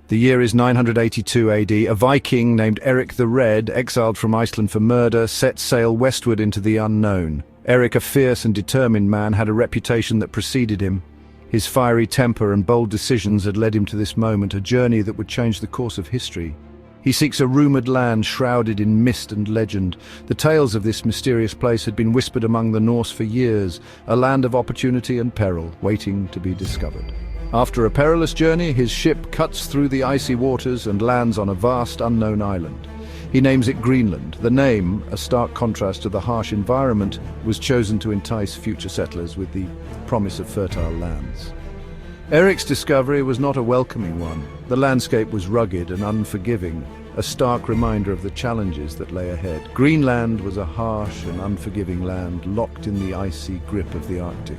The year is 982 AD. A Viking named Eric the Red, exiled from Iceland for murder, set sail westward into the unknown. Eric, a fierce and determined man, had a reputation that preceded him. His fiery temper and bold decisions had led him to this moment, a journey that would change the course of history. He seeks a rumored land shrouded in mist and legend. The tales of this mysterious place had been whispered among the Norse for years, a land of opportunity and peril, waiting to be discovered. After a perilous journey, his ship cuts through the icy waters and lands on a vast unknown island. He names it Greenland. The name, a stark contrast to the harsh environment, was chosen to entice future settlers with the promise of fertile lands. Eric's discovery was not a welcoming one. The landscape was rugged and unforgiving, a stark reminder of the challenges that lay ahead. Greenland was a harsh and unforgiving land, locked in the icy grip of the Arctic.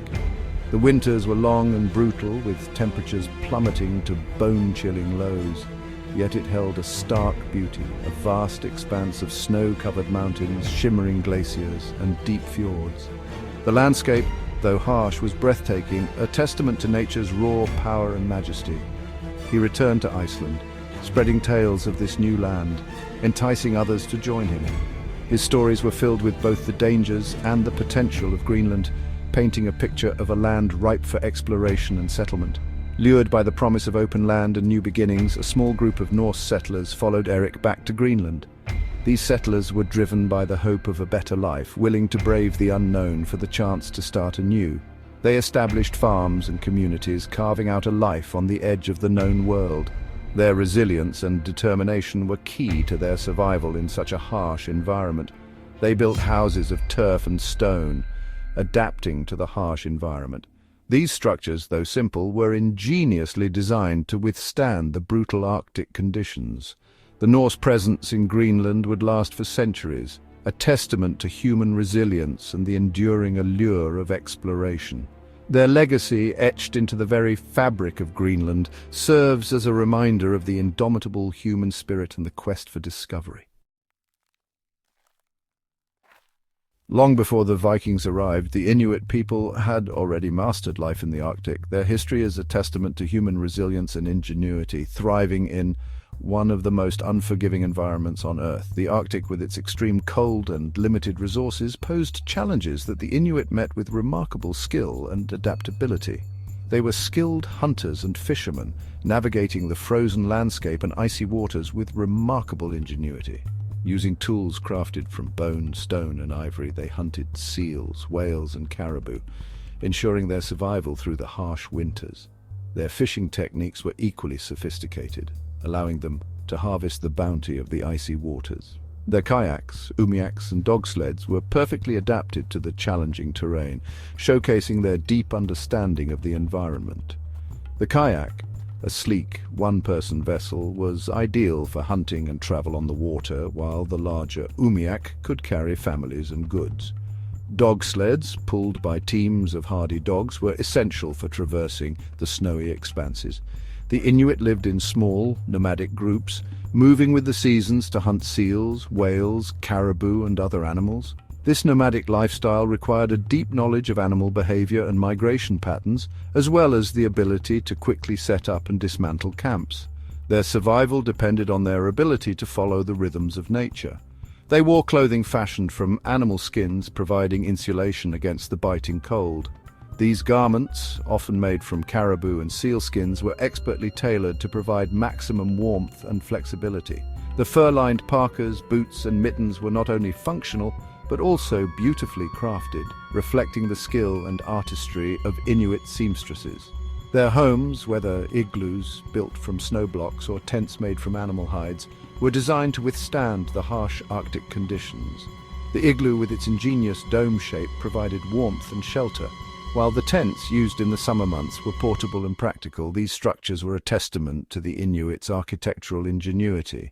The winters were long and brutal, with temperatures plummeting to bone-chilling lows. Yet it held a stark beauty, a vast expanse of snow-covered mountains, shimmering glaciers, and deep fjords. The landscape, though harsh, was breathtaking, a testament to nature's raw power and majesty. He returned to Iceland, spreading tales of this new land, enticing others to join him. His stories were filled with both the dangers and the potential of Greenland, painting a picture of a land ripe for exploration and settlement. Lured by the promise of open land and new beginnings, a small group of Norse settlers followed Eric back to Greenland. These settlers were driven by the hope of a better life, willing to brave the unknown for the chance to start anew. They established farms and communities, carving out a life on the edge of the known world. Their resilience and determination were key to their survival in such a harsh environment. They built houses of turf and stone, adapting to the harsh environment. These structures, though simple, were ingeniously designed to withstand the brutal Arctic conditions. The Norse presence in Greenland would last for centuries, a testament to human resilience and the enduring allure of exploration. Their legacy, etched into the very fabric of Greenland, serves as a reminder of the indomitable human spirit and the quest for discovery. Long before the Vikings arrived, the Inuit people had already mastered life in the Arctic. Their history is a testament to human resilience and ingenuity, thriving in one of the most unforgiving environments on Earth. The Arctic, with its extreme cold and limited resources, posed challenges that the Inuit met with remarkable skill and adaptability. They were skilled hunters and fishermen, navigating the frozen landscape and icy waters with remarkable ingenuity. Using tools crafted from bone, stone, and ivory, they hunted seals, whales, and caribou, ensuring their survival through the harsh winters. Their fishing techniques were equally sophisticated, allowing them to harvest the bounty of the icy waters. Their kayaks, umiaks, and dog sleds were perfectly adapted to the challenging terrain, showcasing their deep understanding of the environment. The kayak, a sleek, one-person vessel, was ideal for hunting and travel on the water, while the larger umiak could carry families and goods. Dog sleds, pulled by teams of hardy dogs, were essential for traversing the snowy expanses. The Inuit lived in small, nomadic groups, moving with the seasons to hunt seals, whales, caribou, and other animals. This nomadic lifestyle required a deep knowledge of animal behavior and migration patterns, as well as the ability to quickly set up and dismantle camps. Their survival depended on their ability to follow the rhythms of nature. They wore clothing fashioned from animal skins, providing insulation against the biting cold. These garments, often made from caribou and seal skins, were expertly tailored to provide maximum warmth and flexibility. The fur-lined parkas, boots, and mittens were not only functional, but also beautifully crafted, reflecting the skill and artistry of Inuit seamstresses. Their homes, whether igloos built from snow blocks or tents made from animal hides, were designed to withstand the harsh Arctic conditions. The igloo, with its ingenious dome shape, provided warmth and shelter, while the tents used in the summer months were portable and practical. These structures were a testament to the Inuits' architectural ingenuity.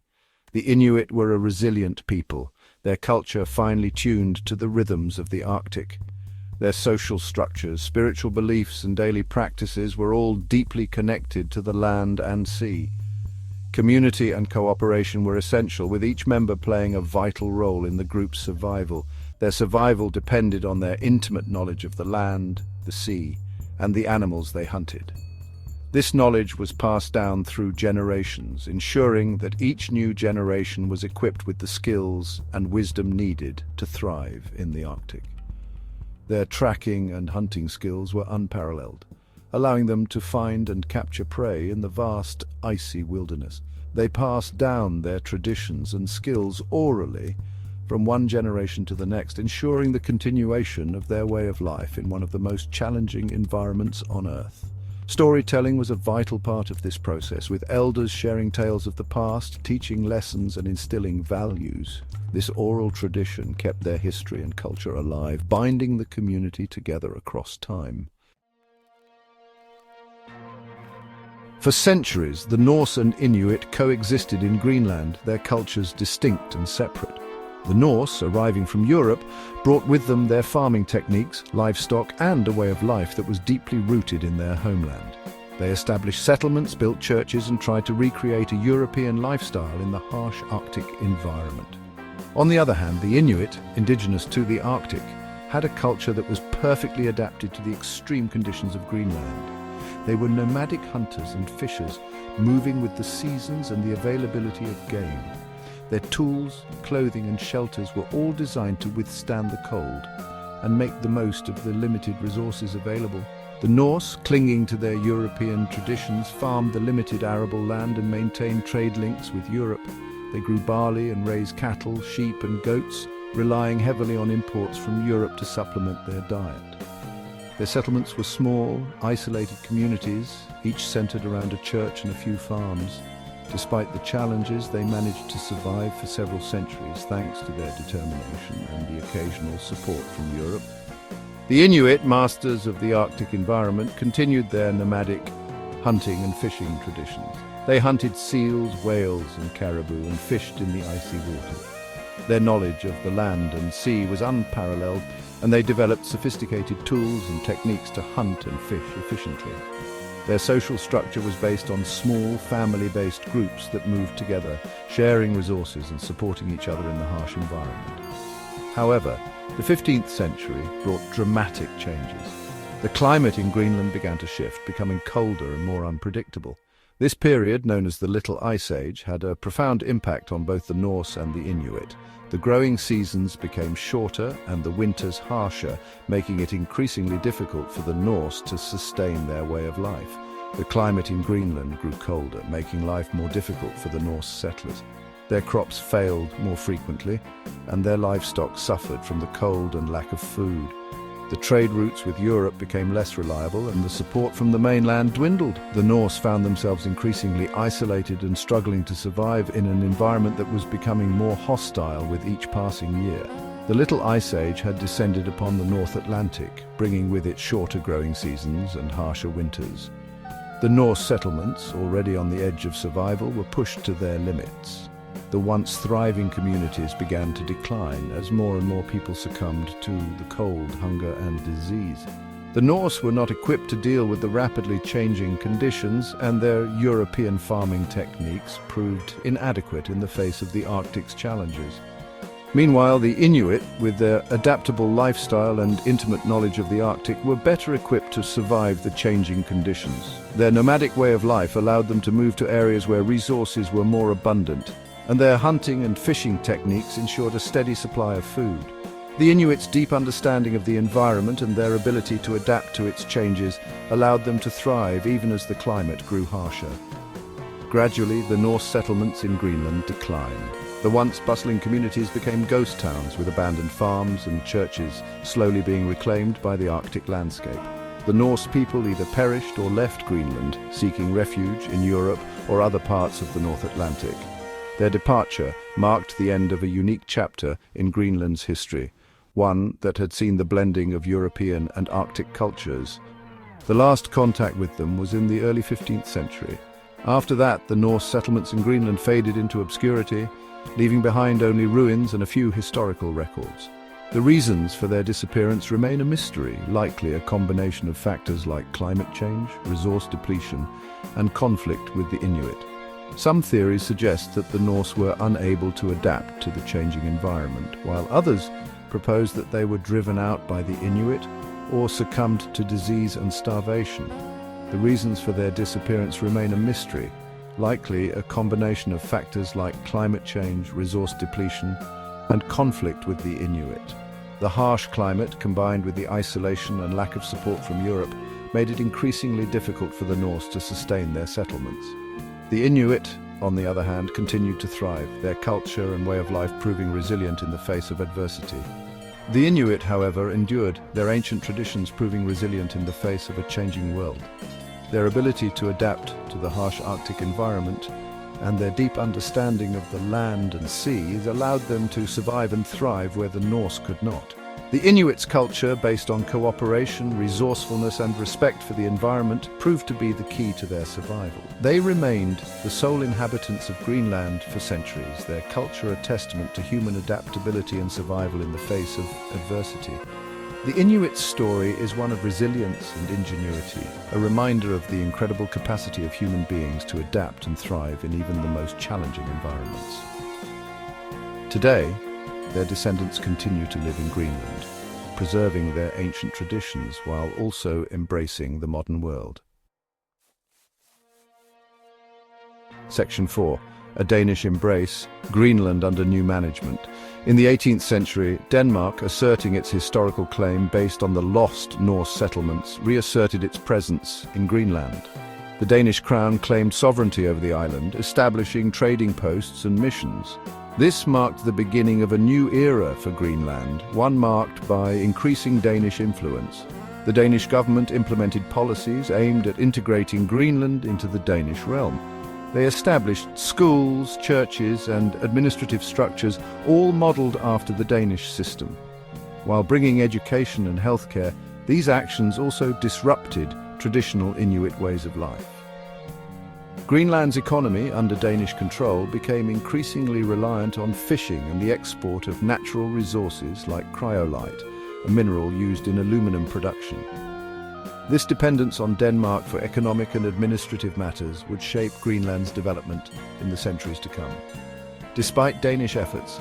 The Inuit were a resilient people, their culture finely tuned to the rhythms of the Arctic. Their social structures, spiritual beliefs, and daily practices were all deeply connected to the land and sea. Community and cooperation were essential, with each member playing a vital role in the group's survival. Their survival depended on their intimate knowledge of the land, the sea, and the animals they hunted. This knowledge was passed down through generations, ensuring that each new generation was equipped with the skills and wisdom needed to thrive in the Arctic. Their tracking and hunting skills were unparalleled, allowing them to find and capture prey in the vast, icy wilderness. They passed down their traditions and skills orally from one generation to the next, ensuring the continuation of their way of life in one of the most challenging environments on Earth. Storytelling was a vital part of this process, with elders sharing tales of the past, teaching lessons and instilling values. This oral tradition kept their history and culture alive, binding the community together across time. For centuries, the Norse and Inuit coexisted in Greenland, their cultures distinct and separate. The Norse, arriving from Europe, brought with them their farming techniques, livestock, and a way of life that was deeply rooted in their homeland. They established settlements, built churches, and tried to recreate a European lifestyle in the harsh Arctic environment. On the other hand, the Inuit, indigenous to the Arctic, had a culture that was perfectly adapted to the extreme conditions of Greenland. They were nomadic hunters and fishers, moving with the seasons and the availability of game. Their tools, clothing and shelters were all designed to withstand the cold and make the most of the limited resources available. The Norse, clinging to their European traditions, farmed the limited arable land and maintained trade links with Europe. They grew barley and raised cattle, sheep and goats, relying heavily on imports from Europe to supplement their diet. Their settlements were small, isolated communities, each centered around a church and a few farms. Despite the challenges, they managed to survive for several centuries thanks to their determination and the occasional support from Europe. The Inuit, masters of the Arctic environment, continued their nomadic hunting and fishing traditions. They hunted seals, whales and caribou and fished in the icy water. Their knowledge of the land and sea was unparalleled, and they developed sophisticated tools and techniques to hunt and fish efficiently. Their social structure was based on small, family-based groups that moved together, sharing resources and supporting each other in the harsh environment. However, the 15th century brought dramatic changes. The climate in Greenland began to shift, becoming colder and more unpredictable. This period, known as the Little Ice Age, had a profound impact on both the Norse and the Inuit. The growing seasons became shorter and the winters harsher, making it increasingly difficult for the Norse to sustain their way of life. The climate in Greenland grew colder, making life more difficult for the Norse settlers. Their crops failed more frequently, and their livestock suffered from the cold and lack of food. The trade routes with Europe became less reliable, and the support from the mainland dwindled. The Norse found themselves increasingly isolated and struggling to survive in an environment that was becoming more hostile with each passing year. The Little Ice Age had descended upon the North Atlantic, bringing with it shorter growing seasons and harsher winters. The Norse settlements, already on the edge of survival, were pushed to their limits. The once thriving communities began to decline as more and more people succumbed to the cold, hunger and disease. The Norse were not equipped to deal with the rapidly changing conditions, and their European farming techniques proved inadequate in the face of the Arctic's challenges. Meanwhile, the Inuit, with their adaptable lifestyle and intimate knowledge of the Arctic, were better equipped to survive the changing conditions. Their nomadic way of life allowed them to move to areas where resources were more abundant, and their hunting and fishing techniques ensured a steady supply of food. The Inuits' deep understanding of the environment and their ability to adapt to its changes allowed them to thrive even as the climate grew harsher. Gradually, the Norse settlements in Greenland declined. The once bustling communities became ghost towns with abandoned farms and churches slowly being reclaimed by the Arctic landscape. The Norse people either perished or left Greenland, seeking refuge in Europe or other parts of the North Atlantic. Their departure marked the end of a unique chapter in Greenland's history, one that had seen the blending of European and Arctic cultures. The last contact with them was in the early 15th century. After that, the Norse settlements in Greenland faded into obscurity, leaving behind only ruins and a few historical records. The reasons for their disappearance remain a mystery, likely a combination of factors like climate change, resource depletion, and conflict with the Inuit. Some theories suggest that the Norse were unable to adapt to the changing environment, while others propose that they were driven out by the Inuit or succumbed to disease and starvation. The reasons for their disappearance remain a mystery, likely a combination of factors like climate change, resource depletion, and conflict with the Inuit. The harsh climate, combined with the isolation and lack of support from Europe, made it increasingly difficult for the Norse to sustain their settlements. The Inuit, on the other hand, continued to thrive, their culture and way of life proving resilient in the face of adversity. The Inuit, however, endured, their ancient traditions proving resilient in the face of a changing world. Their ability to adapt to the harsh Arctic environment and their deep understanding of the land and seas allowed them to survive and thrive where the Norse could not. The Inuits' culture, based on cooperation, resourcefulness and respect for the environment, proved to be the key to their survival. They remained the sole inhabitants of Greenland for centuries, their culture a testament to human adaptability and survival in the face of adversity. The Inuit's story is one of resilience and ingenuity, a reminder of the incredible capacity of human beings to adapt and thrive in even the most challenging environments. Today, their descendants continue to live in Greenland, preserving their ancient traditions while also embracing the modern world. Section 4. A Danish embrace, Greenland under new management. In the 18th century, Denmark, asserting its historical claim based on the lost Norse settlements, reasserted its presence in Greenland. The Danish crown claimed sovereignty over the island, establishing trading posts and missions. This marked the beginning of a new era for Greenland, one marked by increasing Danish influence. The Danish government implemented policies aimed at integrating Greenland into the Danish realm. They established schools, churches, and administrative structures, all modeled after the Danish system. While bringing education and healthcare, these actions also disrupted traditional Inuit ways of life. Greenland's economy, under Danish control, became increasingly reliant on fishing and the export of natural resources like cryolite, a mineral used in aluminum production. This dependence on Denmark for economic and administrative matters would shape Greenland's development in the centuries to come. Despite Danish efforts,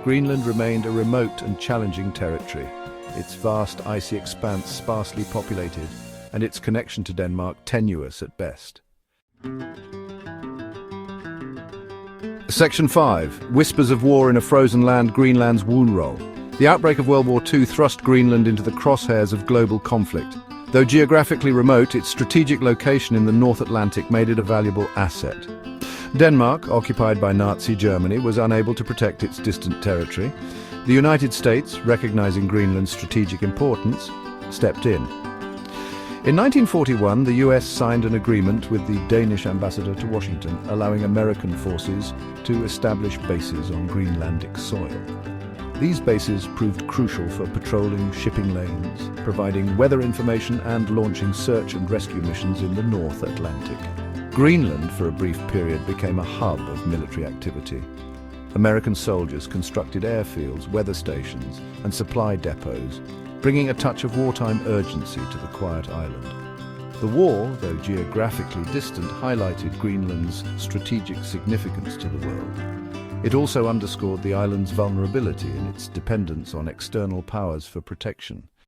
Greenland remained a remote and challenging territory, its vast icy expanse sparsely populated, and its connection to Denmark tenuous at best. Section 5. Whispers of war in a frozen land, Greenland's wound roll. The outbreak of World War II thrust Greenland into the crosshairs of global conflict. Though geographically remote, its strategic location in the North Atlantic made it a valuable asset. Denmark, occupied by Nazi Germany, was unable to protect its distant territory. The United States, recognizing Greenland's strategic importance, stepped in. In 1941, the US signed an agreement with the Danish ambassador to Washington, allowing American forces to establish bases on Greenlandic soil. These bases proved crucial for patrolling shipping lanes, providing weather information and launching search and rescue missions in the North Atlantic. Greenland, for a brief period, became a hub of military activity. American soldiers constructed airfields, weather stations, and supply depots, bringing a touch of wartime urgency to the quiet island. The war, though geographically distant, highlighted Greenland's strategic significance to the world. It also underscored the island's vulnerability and its dependence on external powers for protection.